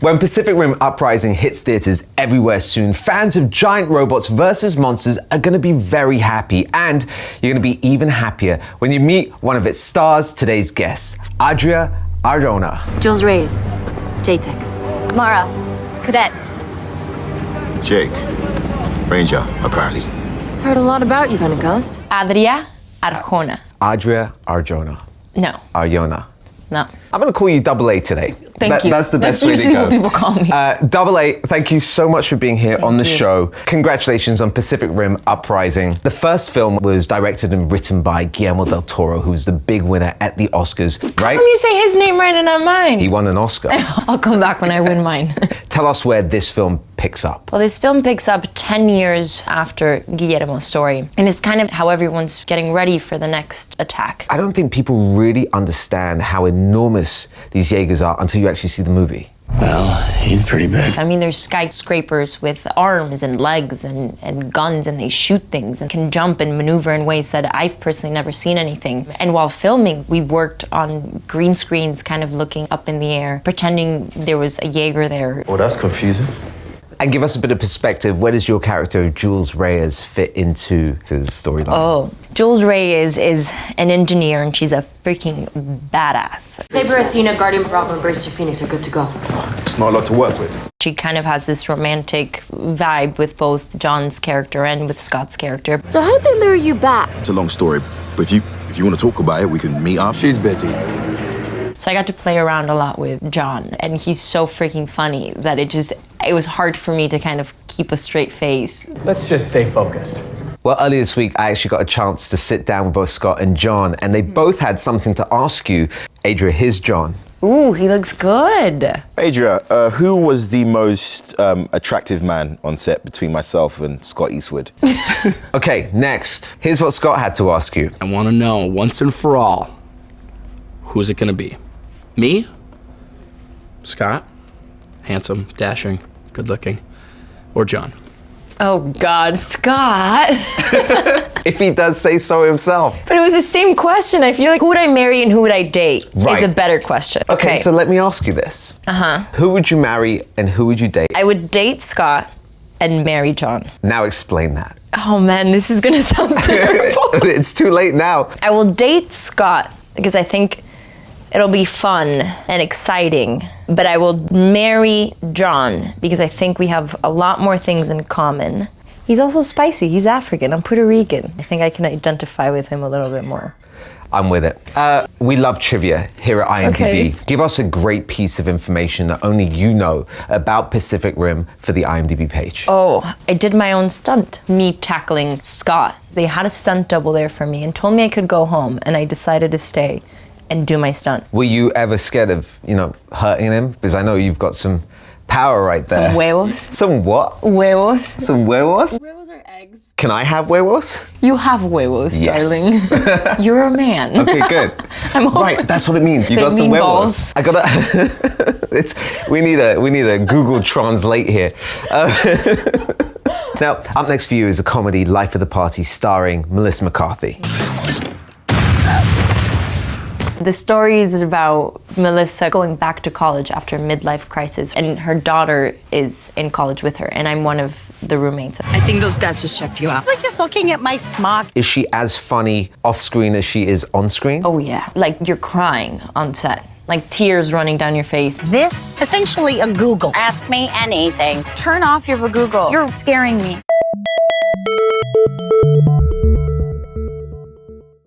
When Pacific Rim Uprising hits theaters everywhere soon, fans of giant robots versus monsters are going to be very happy, and you're going to be even happier when you meet one of its stars, today's guests, Adria, Arjona. Jules, Reyes, J-Tech. Mara, Cadet. Jake, Ranger, apparently. Heard a lot about you, kind of ghost. Adria, Arjona. Adria, Arjona. No. Arjona. No. I'm going to call you Double A today. Thank you. That's the best way to usually go. what people call me. Double A, thank you so much for being here on the show. Congratulations on Pacific Rim Uprising. The first film was directed and written by Guillermo del Toro, who's the big winner at the Oscars, right? How come you say his name right and not mine? He won an Oscar. I'll come back when I win mine. Tell us where this film picks up. Well, this film picks up 10 years after Guillermo's story, and it's kind of how everyone's getting ready for the next attack. I don't think people really understand how enormous these Jaegers are until you actually see the movie. Well, he's pretty big. I mean, there's skyscrapers with arms and legs and guns, and they shoot things and can jump and maneuver in ways that I've personally never seen anything. And while filming, we worked on green screens, kind of looking up in the air, pretending there was a Jaeger there. Well, that's confusing. And give us a bit of perspective. Where does your character, Jules Reyes, fit into the storyline? Oh, Jules Reyes is an engineer, and she's a freaking badass. Saber, Athena, Guardian, Bravo, and Brace Phoenix are good to go. It's not a lot to work with. She kind of has this romantic vibe with both John's character and with Scott's character. So how'd they lure you back? It's a long story, but if you want to talk about it, we can meet up. She's busy. So I got to play around a lot with John, and he's so freaking funny that it was hard for me to kind of keep a straight face. Let's just stay focused. Well, earlier this week, I actually got a chance to sit down with both Scott and John, and they both had something to ask you. Adria, here's John. Ooh, he looks good. Adria, who was the most attractive man on set between myself and Scott Eastwood? Okay, next. Here's what Scott had to ask you. I want to know once and for all, who's it going to be? Me? Scott? Handsome, dashing, good looking. Or John? Oh God, Scott. If he does say so himself. But it was the same question. I feel like, who would I marry and who would I date? Right. It's a better question. Okay, so let me ask you this. Who would you marry and who would you date? I would date Scott and marry John. Now explain that. Oh man, this is gonna sound terrible. It's too late now. I will date Scott because I think it'll be fun and exciting, but I will marry John because I think we have a lot more things in common. He's also spicy, he's African, I'm Puerto Rican. I think I can identify with him a little bit more. I'm with it. We love trivia here at IMDb. Okay. Give us a great piece of information that only you know about Pacific Rim for the IMDb page. Oh, I did my own stunt, me tackling Scott. They had a stunt double there for me and told me I could go home, and I decided to stay and do my stunt. Were you ever scared of, hurting him? Because I know you've got some power right there. Some huevos. Some what? Huevos. Some huevos? Huevos are eggs. Can I have huevos? You have huevos, Yes. darling. You're a man. Okay, good. I'm Right, that's what it means. You They got some mean huevos. balls. I gotta. we need a Google Translate here. Now, up next for you is a comedy, Life of the Party, starring Melissa McCarthy. The story is about Melissa going back to college after a midlife crisis, and her daughter is in college with her, and I'm one of the roommates. I think those dads just checked you out. We're just looking at my smock. Is she as funny off screen as she is on screen? Oh yeah, like you're crying on set, like tears running down your face. This, essentially a Google. Ask me anything. Turn off your Google. You're scaring me.